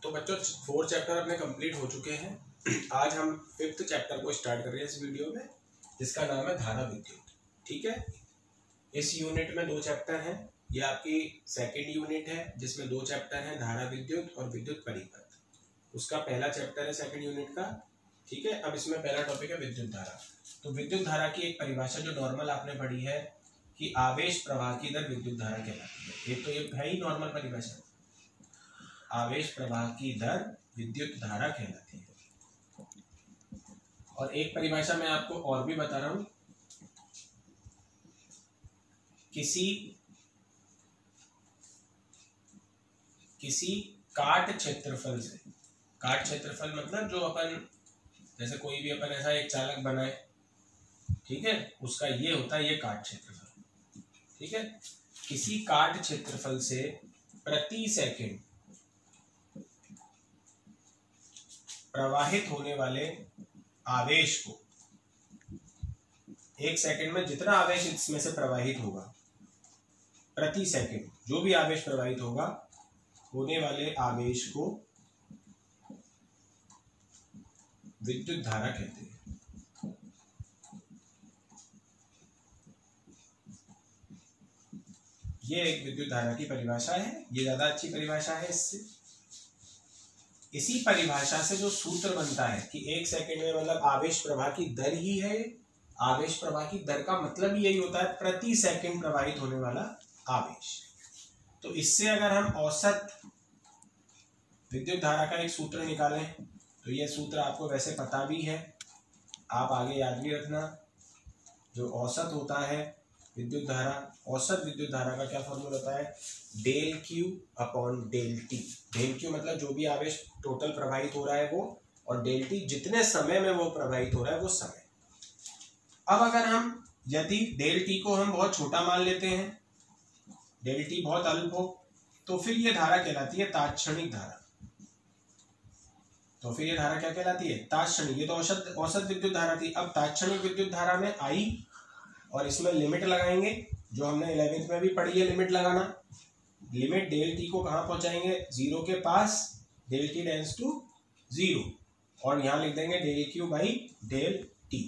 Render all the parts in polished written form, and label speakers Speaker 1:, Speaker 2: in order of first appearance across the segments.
Speaker 1: तो बच्चों 4 चैप्टर अपने कंप्लीट हो चुके हैं। आज हम 5th चैप्टर को स्टार्ट कर रहे हैं इस वीडियो में, जिसका नाम है धारा विद्युत। ठीक है, इस यूनिट में 2 चैप्टर हैं। ये आपकी सेकेंड यूनिट है जिसमें 2 चैप्टर हैं, धारा विद्युत और विद्युत परिपथ। उसका पहला चैप्टर है सेकेंड यूनिट का। ठीक है, अब इसमें पहला टॉपिक है विद्युत धारा। तो विद्युत धारा की एक परिभाषा जो नॉर्मल आपने पढ़ी है कि आवेश प्रवाह की दर विद्युत धारा कहलाती है। एक तो ये है ही नॉर्मल परिभाषा, आवेश प्रवाह की दर विद्युत धारा कहलाती है। और एक परिभाषा मैं आपको और भी बता रहा हूं, किसी काट क्षेत्रफल से, काट क्षेत्रफल मतलब जो अपन जैसे कोई भी अपन ऐसा एक चालक बनाए, ठीक है, उसका ये होता है ये काट क्षेत्रफल। ठीक है, किसी काट क्षेत्रफल से प्रति सेकंड प्रवाहित होने वाले आवेश को, एक सेकंड में जितना आवेश इसमें से प्रवाहित होगा, प्रति सेकंड जो भी आवेश प्रवाहित होगा, होने वाले आवेश को विद्युत धारा कहते हैं। ये एक विद्युत धारा की परिभाषा है, ये ज्यादा अच्छी परिभाषा है। इससे इसी परिभाषा से जो सूत्र बनता है कि एक सेकंड में मतलब आवेश प्रवाह की दर ही है। आवेश प्रवाह की दर का मतलब यही होता है प्रति सेकंड प्रवाहित होने वाला आवेश। तो इससे अगर हम औसत विद्युत धारा का एक सूत्र निकालें तो यह सूत्र आपको वैसे पता भी है, आप आगे याद भी रखना। जो औसत होता है विद्युत धारा, औसत विद्युत धारा का क्या फॉर्मूला होता है, del Q upon del T. Del Q मतलब जो भी आवेश टोटल प्रवाहित हो रहा है वो, और डेल टी जितने समय में वो प्रवाहित हो रहा है वो समय। अब अगर हम यदि डेल टी को हम बहुत छोटा मान लेते हैं, डेल टी बहुत अल्प हो, तो फिर ये धारा कहलाती है तात्क्षणिक धारा। तो फिर ये धारा क्या कहलाती है, तात्क्षणिक। ये तो औसत विद्युत धारा थी। अब तात्क्षणिक विद्युत धारा में आई और इसमें लिमिट लगाएंगे, जो हमने 11th में भी पढ़ी है लिमिट लगाना। लिमिट डेल टी को कहाँ पहुंचाएंगे, 0 के पास, डेल टी टेंड्स टू 0, और यहाँ लिख देंगे del Q by del T.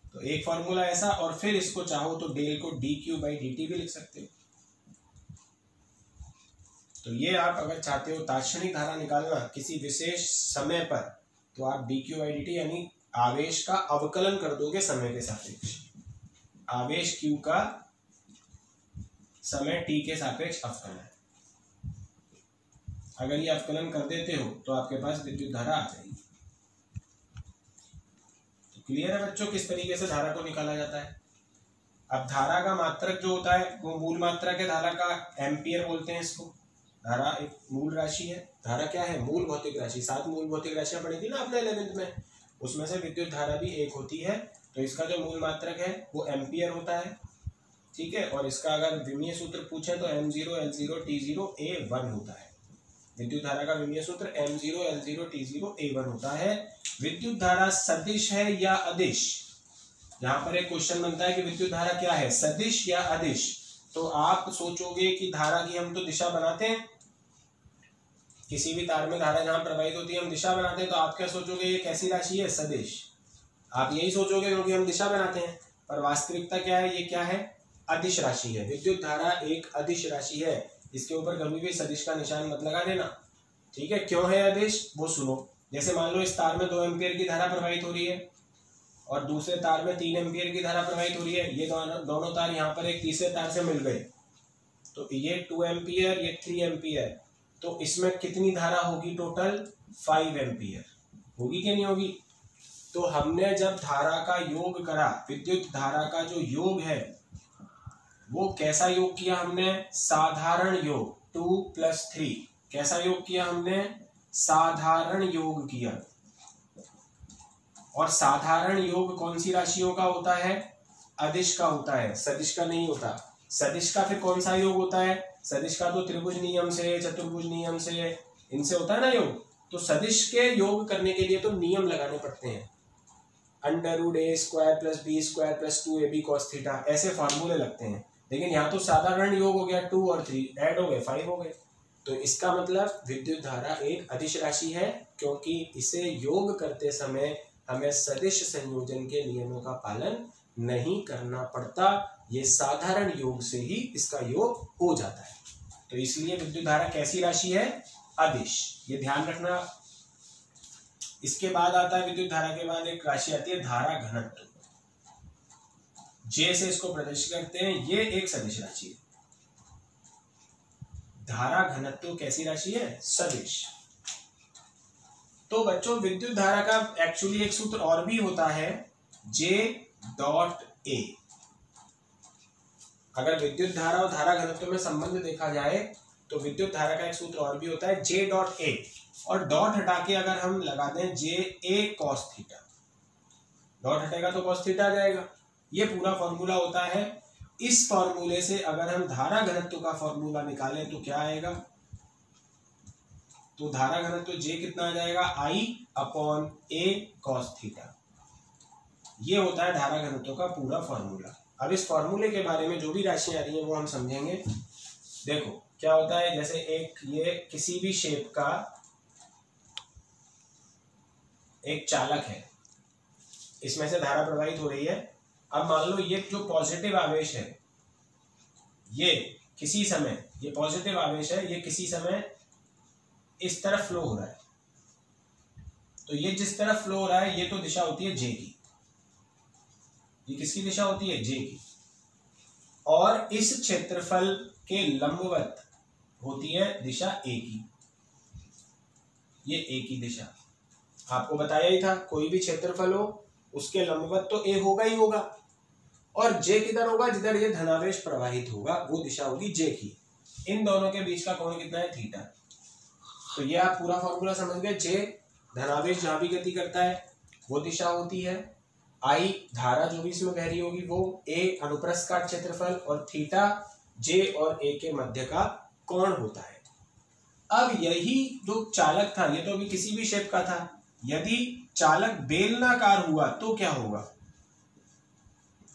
Speaker 1: तो एक फॉर्मूला ऐसा, और फिर इसको चाहो तो डेल को D Q by D T भी लिख सकते हो। तो ये आप अगर चाहते हो तात्क्षणिक धारा निकालना किसी विशेष समय पर, तो आप D Q by D T यानी आवेश का अवकलन कर दोगे समय के सापेक्ष। आवेश क्यू का समय टी के सापेक्ष अवकलन। अगर ये अवकलन कर देते हो तो आपके पास विद्युत धारा आ जाएगी। तो क्लियर है बच्चों किस तरीके से धारा को निकाला जाता है। अब धारा का मात्रक जो होता है वो मूल मात्रक है, धारा का एम्पियर बोलते हैं इसको। धारा एक मूल राशि है। धारा क्या है, मूल भौतिक राशि। 7 मूल भौतिक राशियां पढ़ी थी ना आपने 11th में, उसमें से विद्युत धारा भी एक होती है। तो इसका जो मूल मात्रक है वो एम्पियर होता है। ठीक है, और इसका अगर विमीय सूत्र पूछे तो M0 L0 T0 A1 होता है। विद्युत धारा का विमीय सूत्र M0 L0 T0 A1 होता है। विद्युत धारा सदिश है या अदिश, यहाँ पर एक क्वेश्चन बनता है कि विद्युत धारा क्या है, सदिश या अदिश। तो आप सोचोगे कि धारा की हम तो दिशा बनाते हैं, किसी भी तार में धारा जहां प्रवाहित होती है हम दिशा बनाते हैं। तो आप क्या सोचोगे, ये कैसी राशि है, सदिश। आप यही सोचोगे क्योंकि हम दिशा बनाते हैं। पर वास्तविकता क्या है, ये क्या है, अदिश राशि है। विद्युत धारा एक अदिश राशि है। इसके ऊपर कभी भी सदिश का निशान मत लगा देना। ठीक है, क्यों है अदिश वो सुनो। जैसे मान लो इस तार में 2 एम्पियर की धारा प्रवाहित हो रही है और दूसरे तार में 3 एम्पियर की धारा प्रवाहित हो रही है। ये दोनों तार यहाँ पर एक तीसरे तार से मिल गए, तो ये 2 एम्पियर, ये 3 एम्पियर। तो इसमें कितनी धारा होगी, टोटल 5 एम्पियर होगी कि नहीं होगी। तो हमने जब धारा का योग करा, विद्युत धारा का जो योग है वो कैसा योग किया हमने, साधारण योग। 2 + 3 कैसा योग किया हमने, साधारण योग किया। और साधारण योग कौन सी राशियों का होता है, अदिश का होता है, सदिश का नहीं होता। सदिश का फिर कौन सा योग होता है, सदिश का तो त्रिभुज नियम से, चतुर्भुज नियम से, इनसे होता है ना योग। तो सदिश के योग करने के लिए तो नियम लगाने पड़ते हैं। √a² + b² + 2ab cos theta, ऐसे फार्मूले लगते हैं। लेकिन यहाँ तो साधारण योग हो गया, 2 और 3 ऐड हो गए 5 हो गए। तो इसका मतलब विद्युत धारा एक अदिश राशि है, क्योंकि इसे योग करते समय हमें सदिश संयोजन के नियमों का पालन नहीं करना पड़ता। ये साधारण योग से ही इसका योग हो जाता है। तो इसलिए विद्युत धारा कैसी राशि है? अदिश। ये ध्यान रखना। इसके बाद आता है विद्युत धारा के बाद एक राशि आती है धारा घनत्व। जे से इसको प्रदर्शित करते हैं। ये एक सदिश राशि है। धारा घनत्व कैसी राशि है? सदिश। तो बच्चों विद्युत धारा का एक्चुअली एक सूत्र और भी होता है, जे डॉट ए। अगर विद्युत धारा और धारा घनत्व में संबंध देखा जाए तो विद्युत धारा का एक सूत्र और भी होता है, जे डॉट ए। और डॉट हटा के अगर हम लगा दें जे ए कॉस थीटा, डॉट हटेगा तो कॉस थीटा आ जाएगा। ये पूरा फॉर्मूला होता है। इस फॉर्मूले से अगर हम धारा घनत्व का फॉर्मूला निकालें तो क्या आएगा? तो धारा घनत्व जे कितना आ जाएगा? आई अपॉन ए कॉस थीटा। ये होता है धारा घनत्व का पूरा फॉर्मूला। अब इस फॉर्मूले के बारे में जो भी राशियां आ रही हैं वो हम समझेंगे। देखो क्या होता है, जैसे एक ये किसी भी शेप का एक चालक है, इसमें से धारा प्रवाहित हो रही है। अब मान लो ये जो पॉजिटिव आवेश है, ये किसी समय, ये पॉजिटिव आवेश है, ये किसी समय इस तरफ फ्लो हो रहा है। तो ये जिस तरफ फ्लो हो रहा है ये तो दिशा होती है जे की। ये किसकी दिशा होती है? जे की। और इस क्षेत्रफल के लंबवत होती है दिशा ए की। ये ए की दिशा आपको बताया ही था, कोई भी क्षेत्रफल हो उसके लंबवत तो ए होगा ही होगा। और जे किधर होगा? जिधर ये धनावेश प्रवाहित होगा वो दिशा होगी जे की। इन दोनों के बीच का कोण कितना है? थीटा। तो ये आप पूरा फॉर्मूला समझ गए। जे धनावेश जहां भी गति करता है वो दिशा होती है, आई धारा जो भी इसमें बह रही होगी वो, ए अनुप्रस्थ का क्षेत्रफल, और थीटा जे और ए के मध्य का कोण होता है। अब यही जो चालक था, ये तो अभी किसी भी शेप का था, यदि चालक बेलनाकार हुआ तो क्या होगा?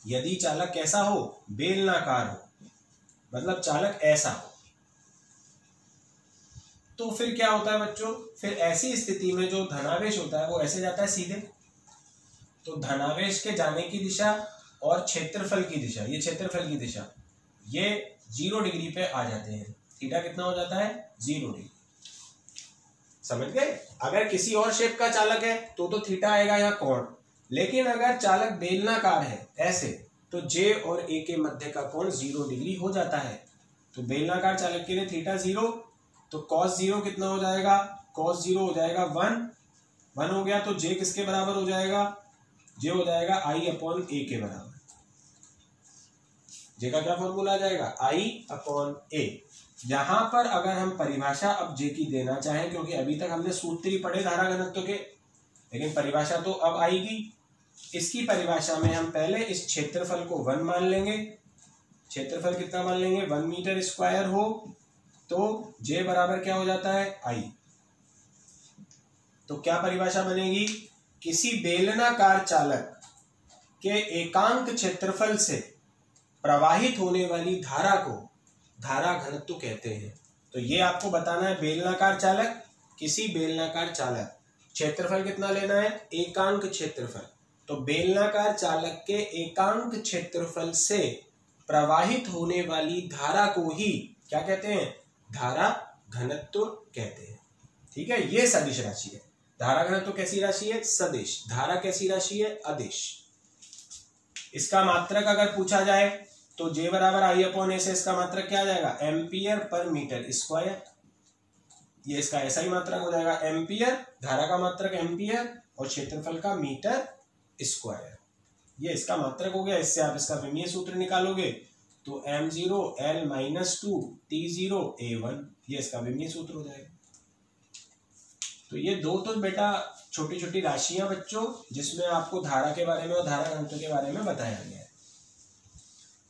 Speaker 1: यदि चालक कैसा हो? बेलनाकार हो, मतलब चालक ऐसा हो, तो फिर क्या होता है बच्चों? फिर ऐसी स्थिति में जो धनावेश होता है वो ऐसे जाता है सीधे। तो धनावेश के जाने की दिशा और क्षेत्रफल की दिशा, ये क्षेत्रफल की दिशा, ये 0 डिग्री पे आ जाते हैं। थीटा कितना हो जाता है? 0 डिग्री। समझ गए? अगर किसी और शेप का चालक है तो थीटा आएगा यहाँ कोण। लेकिन अगर चालक बेलनाकार है ऐसे, तो जे और ए के मध्य का कोण 0 डिग्री हो जाता है। तो बेलनाकार चालक के लिए थीटा 0, तो cos 0 कितना हो जाएगा? cos 0 हो जाएगा 1 हो गया। तो जे किसके बराबर हो जाएगा? जे हो जाएगा आई अपॉन ए के बराबर। जे का क्या फॉर्मूला आ जाएगा? आई अपॉन ए। यहां पर अगर हम परिभाषा अब जे की देना चाहें, क्योंकि अभी तक हमने सूत्र ही पढ़े धारा घनत्व के, लेकिन परिभाषा तो अब आएगी। इसकी परिभाषा में हम पहले इस क्षेत्रफल को 1 मान लेंगे। क्षेत्रफल कितना मान लेंगे? 1 मीटर स्क्वायर हो, तो जे बराबर क्या हो जाता है? आई। तो क्या परिभाषा बनेगी? किसी बेलनाकार चालक के एकांक क्षेत्रफल से प्रवाहित होने वाली धारा को धारा घनत्व कहते हैं। तो ये आपको बताना है, बेलनाकार चालक, किसी बेलनाकार चालक, क्षेत्रफल कितना लेना है? एकांक क्षेत्रफल। तो बेलनाकार चालक के एकांक क्षेत्रफल से प्रवाहित होने वाली धारा को ही क्या कहते हैं? धारा घनत्व कहते हैं। ठीक है, ये सदिश राशि है। धारा घनत्व कैसी राशि है? सदिश। धारा कैसी राशि है? अदिश। इसका मात्रक अगर पूछा जाए तो जे बराबर आई अपॉन ए से इसका मात्रक क्या आ जाएगा? Ampere per metre square. ये इसका ऐसा ही मात्रक हो जाएगा, एम्पियर, धारा का मात्रक एम्पियर और क्षेत्रफल का मीटर स्क्वायर। ये इसका मात्रक हो गया। इससे आप इसका विमीय सूत्र निकालोगे तो m0 L-2 T0 A1, ये इसका विमीय सूत्र हो जाएगा। तो ये दो तो बेटा छोटी छोटी राशियां बच्चों, जिसमें आपको धारा के बारे में और धारा घनत्व के बारे में बताया गया है।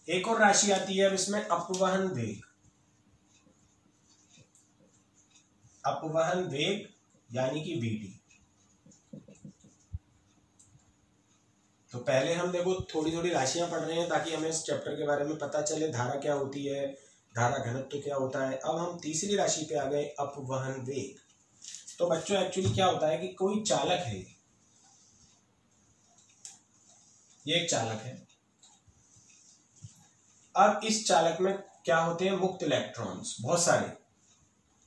Speaker 1: एक और राशि आती है अब इसमें, अपवहन वेग। अपवहन वेग यानी कि vt। तो पहले हम देखो थोड़ी थोड़ी राशियां पढ़ रहे हैं ताकि हमें इस चैप्टर के बारे में पता चले, धारा क्या होती है, धारा घनत्व क्या होता है। अब हम तीसरी राशि पे आ गए, अपवहन वेग। तो बच्चों एक्चुअली क्या होता है कि कोई चालक है, ये एक चालक है। अब इस चालक में क्या होते हैं, मुक्त इलेक्ट्रॉन्स, बहुत सारे,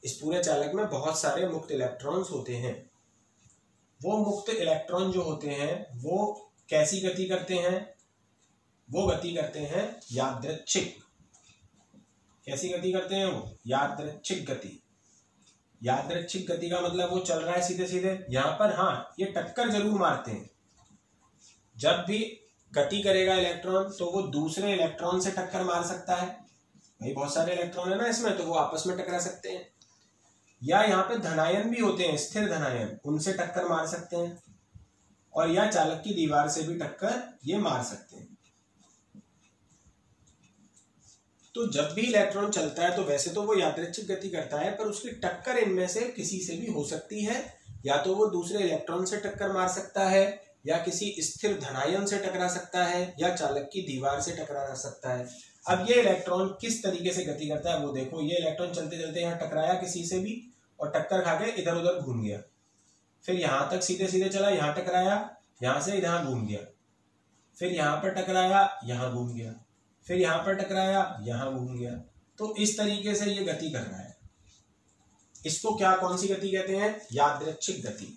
Speaker 1: इस पूरे चालक में बहुत सारे मुक्त इलेक्ट्रॉन्स होते हैं। वो मुक्त इलेक्ट्रॉन जो होते हैं वो कैसी गति करते हैं, वो गति करते हैं यादृच्छिक। कैसी गति करते हैं वो, यादृच्छिक गति। यादृच्छिक गति का मतलब वो चल रहा है सीधे सीधे, यहां पर हाँ ये टक्कर जरूर मारते हैं। जब भी गति करेगा इलेक्ट्रॉन तो वो दूसरे इलेक्ट्रॉन से टक्कर मार सकता है, भाई बहुत सारे इलेक्ट्रॉन है ना इसमें, तो वो आपस में टकरा सकते हैं। या यहाँ पे धनायन भी होते हैं, स्थिर धनायन, उनसे टक्कर मार सकते हैं। और या चालक की दीवार से भी टक्कर ये मार सकते हैं। तो जब भी इलेक्ट्रॉन चलता है तो वैसे तो वो यादृच्छिक गति करता है, पर उसकी टक्कर इनमें से किसी से भी हो सकती है। या तो वो दूसरे इलेक्ट्रॉन से टक्कर मार सकता है, या किसी स्थिर धनायन से टकरा सकता है, या चालक की दीवार से टकरा सकता है। अब ये इलेक्ट्रॉन किस तरीके से गति करता है वो देखो। ये इलेक्ट्रॉन चलते चलते यहाँ टकराया किसी से भी और टक्कर खा के इधर उधर घूम गया, फिर यहाँ तक सीधे सीधे चला, यहाँ टकराया, यहाँ से यहाँ घूम गया, फिर यहाँ पर टकराया, यहाँ घूम गया, फिर यहाँ पर टकराया, यहाँ घूम गया। तो इस तरीके से ये गति कर रहा है। इसको क्या, कौन सी गति कहते हैं, यादृच्छिक गति।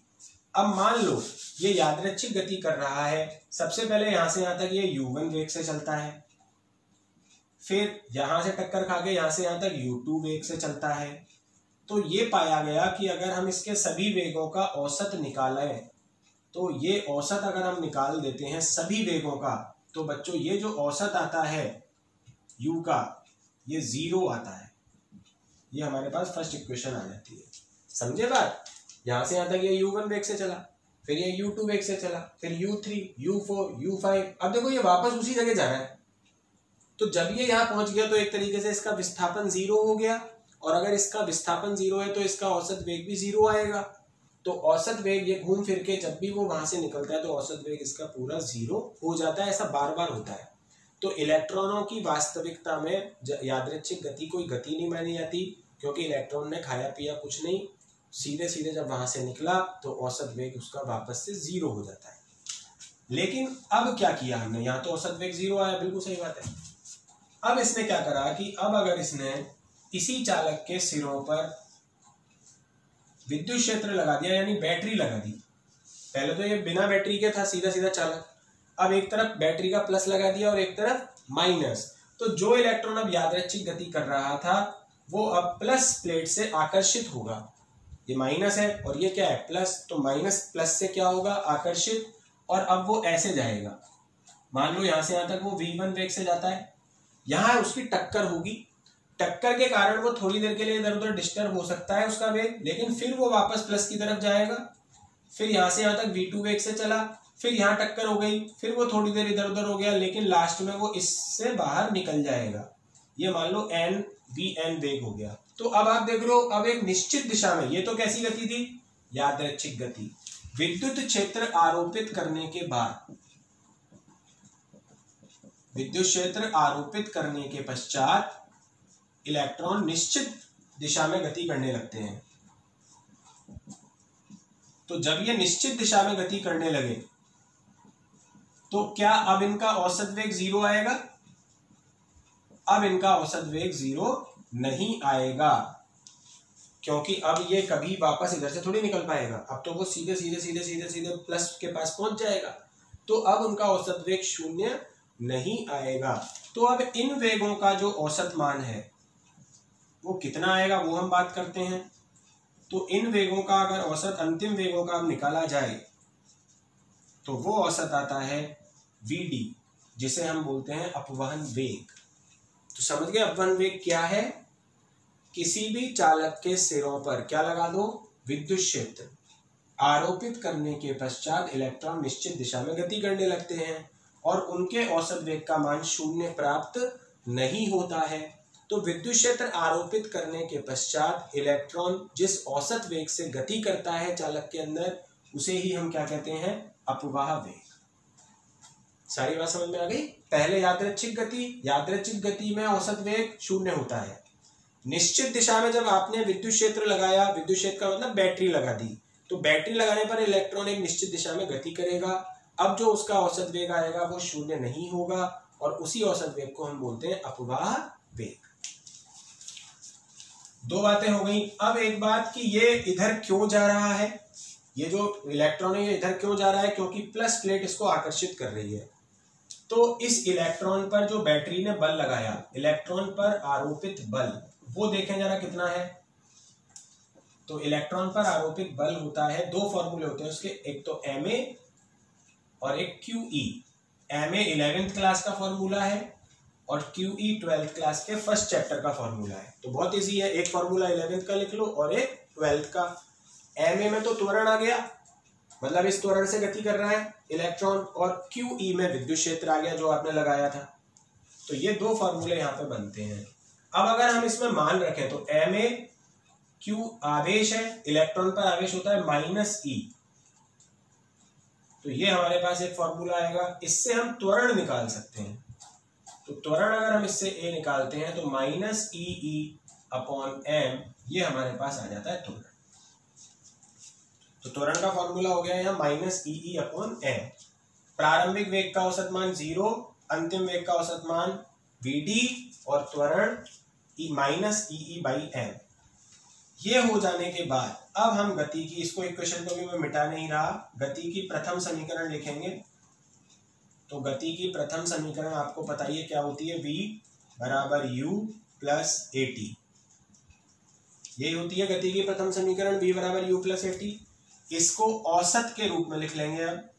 Speaker 1: अब मान लो ये यादृच्छिक गति कर रहा है, सबसे पहले यहां से यहां तक ये u1 वेग से चलता है, फिर यहां से टक्कर खा के यहां से यहां तक u2 वेग से चलता है। तो ये पाया गया कि अगर हम इसके सभी वेगों का औसत निकालें, तो ये औसत अगर हम निकाल देते हैं सभी वेगों का, तो बच्चों ये जो औसत आता है u का, ये 0 आता है। ये हमारे पास फर्स्ट इक्वेशन आ जाती है। समझे बात। यहां से यहां तक ये u1 वेग से चला, फिर ये u2 वेग से चला, फिर u3, u4, u5। अब देखो ये वापस उसी जगह जा रहा है। तो जब ये यहाँ पहुंच गया तो एक तरीके से इसका विस्थापन 0 हो गया, और अगर इसका विस्थापन 0 है तो इसका औसत वेग भी 0 आएगा। तो औसत वेग ये घूम फिर के जब भी वो वहां से निकलता है तो औसत वेग इसका पूरा 0 हो जाता है। ऐसा बार बार होता है। तो इलेक्ट्रॉनों की वास्तविकता में यादृच्छिक गति कोई गति नहीं मानी जाती, क्योंकि इलेक्ट्रॉन ने खाया पिया कुछ नहीं, सीधे सीधे जब वहां से निकला तो औसत वेग उसका वापस से 0 हो जाता है। लेकिन अब क्या किया हमने, यहाँ तो औसत वेग 0 आया, बिल्कुल सही बात है। अब इसने क्या करा कि अब अगर इसने इसी चालक के सिरों पर विद्युत क्षेत्र लगा दिया, यानी बैटरी लगा दी। पहले तो ये बिना बैटरी के था, सीधा सीधा चालक। अब एक तरफ बैटरी का प्लस लगा दिया और एक तरफ माइनस। तो जो इलेक्ट्रॉन अब यादृच्छिक गति कर रहा था वो अब प्लस प्लेट से आकर्षित होगा। ये माइनस है और ये क्या है, प्लस। तो माइनस प्लस से क्या होगा, आकर्षित, और अब वो ऐसे जाएगा। मान लो यहां से यहां तक वो v1 वेग से जाता है, यहां उसकी टक्कर होगी। टक्कर के कारण वो थोड़ी देर के लिए इधर उधर डिस्टर्ब हो सकता है उसका वेग, लेकिन फिर वो वापस प्लस की तरफ जाएगा। फिर यहां से यहां तक v2 वेग से चला, फिर यहाँ टक्कर हो गई, फिर वो थोड़ी देर इधर उधर हो गया, लेकिन लास्ट में वो इससे बाहर निकल जाएगा। ये मान लो vn वेग हो गया। तो अब आप देख लो, अब एक निश्चित दिशा में, ये तो कैसी गति थी, यादृच्छिक गति। विद्युत क्षेत्र आरोपित करने के बाद, विद्युत क्षेत्र आरोपित करने के पश्चात इलेक्ट्रॉन निश्चित दिशा में गति करने लगते हैं। तो जब ये निश्चित दिशा में गति करने लगे तो क्या अब इनका औसत वेग 0 आएगा? अब इनका औसत वेग 0 नहीं आएगा, क्योंकि अब ये कभी वापस इधर से थोड़ी निकल पाएगा। अब तो वो सीधे सीधे सीधे सीधे सीधे प्लस के पास पहुंच जाएगा। तो अब उनका औसत वेग 0 नहीं आएगा। तो अब इन वेगों का जो औसत मान है वो कितना आएगा, वो हम बात करते हैं। तो इन वेगों का अगर औसत, अंतिम वेगों का अब निकाला जाए तो वो औसत आता है vd, जिसे हम बोलते हैं अपवहन वेग। तो समझ गए अपवहन वेग क्या है? किसी भी चालक के सिरों पर क्या लगा दो, विद्युत क्षेत्र। आरोपित करने के पश्चात इलेक्ट्रॉन निश्चित दिशा में गति करने लगते हैं और उनके औसत वेग का मान 0 प्राप्त नहीं होता है। तो विद्युत क्षेत्र आरोपित करने के पश्चात इलेक्ट्रॉन जिस औसत वेग से गति करता है चालक के अंदर, उसे ही हम क्या कहते हैं, अपवाह वेग। सारी बात समझ में आ गई? पहले यादृच्छिक गति में औसत वेग 0 होता है, निश्चित दिशा में जब आपने विद्युत क्षेत्र लगाया, विद्युत क्षेत्र का मतलब बैटरी लगा दी, तो बैटरी लगाने पर इलेक्ट्रॉन एक निश्चित दिशा में गति करेगा। अब जो उसका औसत वेग आएगा वो शून्य नहीं होगा और उसी औसत वेग को हम बोलते हैं अपवाह वेग। दो बातें हो गई। अब एक बात कि ये इधर क्यों जा रहा है, ये जो इलेक्ट्रॉन है ये इधर क्यों जा रहा है, क्योंकि प्लस प्लेट इसको आकर्षित कर रही है। तो इस इलेक्ट्रॉन पर जो बैटरी ने बल लगाया, इलेक्ट्रॉन पर आरोपित बल वो देखें जरा कितना है। तो इलेक्ट्रॉन पर आरोपित बल होता है, दो फॉर्मूले होते हैं उसके, एक तो ma और एक QE। ma 11th क्लास का फॉर्मूला है और QE 12th क्लास के फर्स्ट चैप्टर का फॉर्मूला है। तो बहुत इजी है, एक फॉर्मूला 11th का लिख लो और एक 12th का। ma में तो त्वरण आ गया, मतलब इस त्वरण से गति कर रहा है इलेक्ट्रॉन, और QE में विद्युत क्षेत्र आ गया जो आपने लगाया था। तो ये दो फॉर्मूले यहाँ पे बनते हैं। अब अगर हम इसमें मान रखें तो ma Q आवेश है, इलेक्ट्रॉन पर आवेश होता है -e, तो ये हमारे पास एक फॉर्मूला आएगा। इससे हम त्वरण निकाल सकते हैं। तो त्वरण अगर हम इससे a निकालते हैं तो -ee/m, ये हमारे पास आ जाता है त्वरण। तो त्वरण का फॉर्मूला हो गया यहाँ -ee/m। प्रारंभिक वेग का औसत मान 0, अंतिम वेग का औसत मान vd और त्वरण -ee/m। ये हो जाने के बाद अब हम गति की, इसको इक्वेशन को भी मैं मिटा नहीं रहा, गति की प्रथम समीकरण लिखेंगे। तो गति की प्रथम समीकरण आपको पता ही है क्या होती है, v बराबर u प्लस at। यही होती है गति की प्रथम समीकरण, v बराबर u प्लस at। इसको औसत के रूप में लिख लेंगे। अब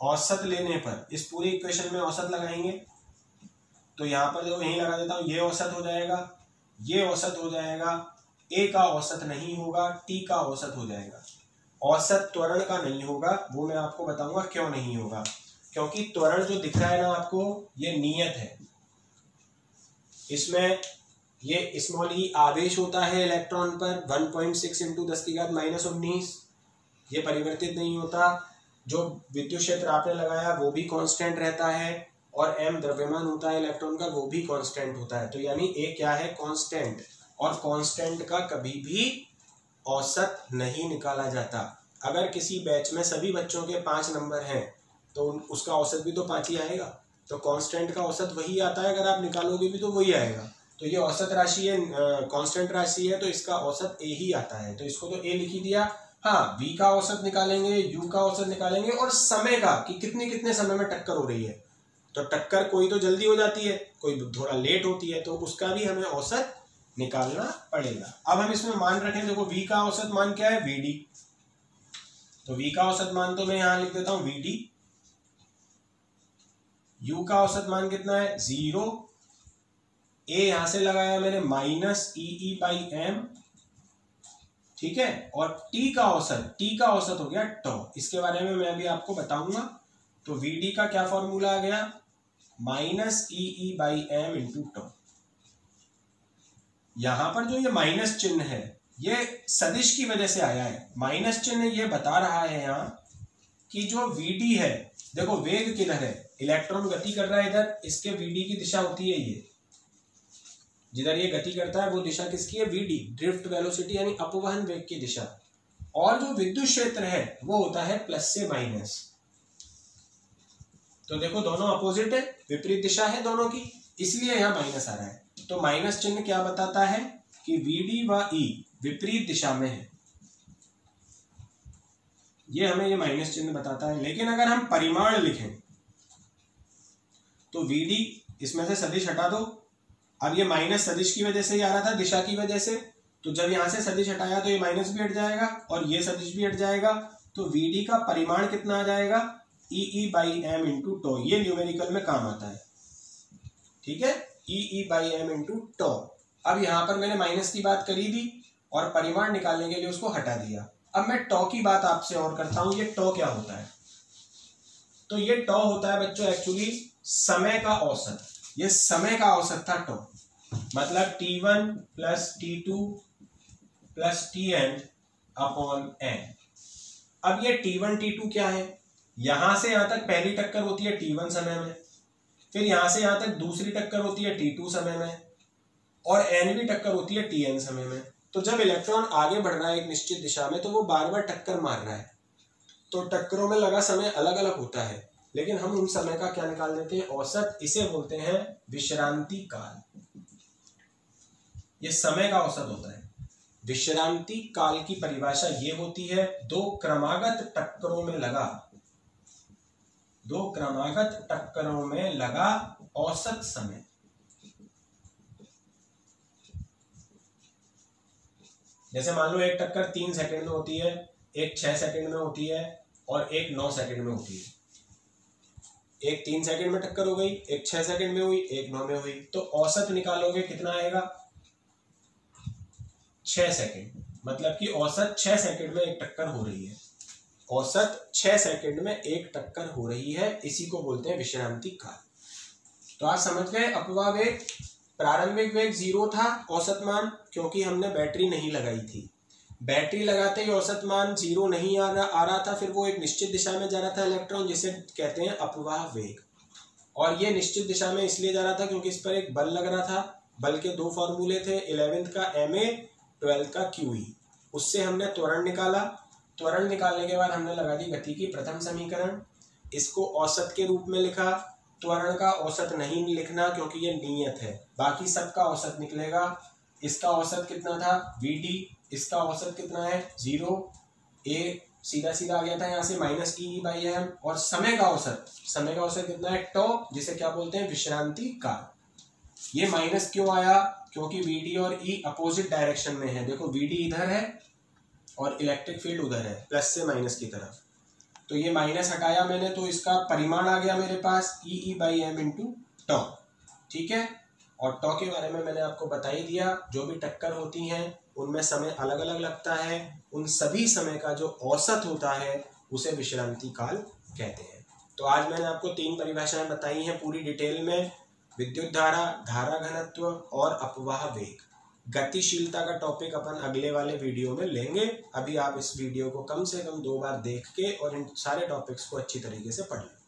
Speaker 1: औसत लेने पर इस पूरी इक्वेशन में औसत लगाएंगे। तो यहाँ पर जो यहीं लगा देता हूँ, ये औसत हो जाएगा, ये औसत हो जाएगा, a का औसत नहीं होगा, t का औसत हो जाएगा। औसत त्वरण का नहीं होगा, वो मैं आपको बताऊंगा क्यों नहीं होगा। क्योंकि त्वरण जो दिख रहा है ना आपको, ये नियत है। इसमें ये स्मॉल e आवेश होता है इलेक्ट्रॉन पर 1.6 × 10⁻⁻19, ये परिवर्तित नहीं होता। जो विद्युत क्षेत्र आपने लगाया वो भी कांस्टेंट रहता है, और m द्रव्यमान होता है इलेक्ट्रॉन का, वो भी कांस्टेंट होता है। तो यानी a क्या है, कांस्टेंट। और कांस्टेंट का कभी भी औसत नहीं निकाला जाता। अगर किसी बैच में सभी बच्चों के 5 नंबर हैं तो उसका औसत भी तो 5 ही आएगा। तो कांस्टेंट का औसत वही आता है, अगर आप निकालोगे भी तो वही आएगा। तो ये औसत राशि है, कांस्टेंट राशि है, तो इसका औसत a ही आता है। तो इसको तो a लिख ही दिया। हाँ, v का औसत निकालेंगे, u का औसत निकालेंगे, और समय का कि कितने कितने समय में टक्कर हो रही है। तो टक्कर कोई तो जल्दी हो जाती है, कोई थोड़ा लेट होती है, तो उसका भी हमें औसत निकालना पड़ेगा। अब हम इसमें मान रखें, देखो v का औसत मान क्या है, vd। तो v का औसत मान तो मैं यहां लिख देता हूं vd। u का औसत मान कितना है, 0। a यहां से लगाया मैंने -ee/m, ठीक है। और t का औसत हो गया τ। इसके बारे में मैं अभी आपको बताऊंगा। तो vd का क्या फॉर्मूला आ गया, -ee/m × τ। यहां पर जो ये माइनस चिन्ह है, ये सदिश की वजह से आया है। माइनस चिन्ह ये बता रहा है यहाँ कि जो vd है, देखो वेग किधर है, इलेक्ट्रॉन गति कर रहा है इधर, इसके vd की दिशा होती है ये, जिधर ये गति करता है वो दिशा किसकी है, vd, ड्रिफ्ट वेलोसिटी यानी अपवहन वेग की दिशा। और जो विद्युत क्षेत्र है वो होता है प्लस से माइनस। तो देखो दोनों अपोजिट है, विपरीत दिशा है दोनों की, इसलिए यहाँ माइनस आ रहा है। तो माइनस चिन्ह क्या बताता है कि vd व e विपरीत दिशा में है, ये हमें ये माइनस चिन्ह बताता है। लेकिन अगर हम परिमाण लिखें तो vd, इसमें से सदिश हटा दो। अब ये माइनस सदिश की वजह से ही आ रहा था, दिशा की वजह से, तो जब यहां से सदिश हटाया तो ये माइनस भी हट जाएगा और ये सदिश भी हट जाएगा। तो vd का परिमाण कितना आ जाएगा, ee/m × τ। ये न्यूमेरिकल में काम आता है, ठीक है, ee/m × τ। अब यहां पर मैंने माइनस की बात करी थी और परिमाण निकालने के लिए उसको हटा दिया। अब मैं τ की बात आपसे और करता हूं। ये τ क्या होता है, तो ये τ होता है बच्चों एक्चुअली समय का औसत। ये समय का औसत था τ, मतलब t1 + t2 + tn/n। अब ये t1 t2 क्या है, यहां से यहां तक पहली टक्कर होती है t1 समय में, फिर यहां से यहां तक दूसरी टक्कर होती है t2 समय में, और n भी टक्कर होती है tn समय में। तो जब इलेक्ट्रॉन आगे बढ़ रहा है एक निश्चित दिशा में तो वो बार बार टक्कर मार रहा है, तो टक्करों में लगा समय अलग अलग होता है, लेकिन हम उन समय का क्या निकाल देते हैं, औसत। इसे बोलते हैं विश्रांति काल। ये समय का औसत होता है। विश्रांति काल की परिभाषा ये होती है, दो क्रमागत टक्करों में लगा औसत समय। जैसे मान लो एक टक्कर 3 सेकंड में होती है, एक 6 सेकंड में होती है और एक 9 सेकंड में होती है। एक 3 सेकंड में टक्कर हो गई, एक 6 सेकंड में हुई, एक 9 में हुई, तो औसत निकालोगे कितना आएगा, 6 सेकंड। मतलब कि औसत 6 सेकंड में एक टक्कर हो रही है। औसत 6 सेकंड में एक टक्कर हो रही है, इसी को बोलते हैं विश्रांति काल। तो आज समझ गए अपवाह वेग। प्रारंभिक वेग 0 था औसत मान, क्योंकि हमने बैटरी नहीं लगाई थी। बैटरी लगाते ही औसत मान 0 नहीं आ रहा था, फिर वो एक निश्चित दिशा में जा रहा था इलेक्ट्रॉन, जिसे कहते हैं अपवाह वेग। और ये निश्चित दिशा में इसलिए जा रहा था क्योंकि इस पर एक बल लग रहा था। बल के 2 फॉर्मूले थे, 11th का ma, 12th का QE। उससे हमने त्वरण निकाला। त्वरण निकालने के बाद हमने लगा दी गति की प्रथम समीकरण, इसको औसत के रूप में लिखा। त्वरण का औसत नहीं लिखना क्योंकि ये नियत है, बाकी सबका औसत निकलेगा। इसका औसत कितना था vd, इसका औसत कितना है 0, a सीधा सीधा आ गया था यहाँ से -e/m। और समय का औसत कितना है टॉ, जिसे क्या बोलते हैं विश्रांति काल। ये माइनस क्यों आया, क्योंकि vd और e अपोजिट डायरेक्शन में है। देखो vd इधर है और इलेक्ट्रिक फील्ड उधर है, प्लस से माइनस की तरफ। तो ये माइनस हटाया मैंने, तो इसका परिमाण आ गया मेरे पास e/m × टॉ। ठीक है। और टॉ के बारे में मैंने आपको बता ही दिया। जो भी टक्कर होती हैं उनमें समय अलग अलग लगता है, उन सभी समय का जो औसत होता है उसे विश्रांति काल कहते हैं। तो आज मैंने आपको 3 परिभाषाएं बताई हैं पूरी डिटेल में, विद्युत धारा, धारा घनत्व और अपवाह वेग। गतिशीलता का टॉपिक अपन अगले वाले वीडियो में लेंगे। अभी आप इस वीडियो को कम से कम 2 बार देख के और इन सारे टॉपिक्स को अच्छी तरीके से पढ़ लें।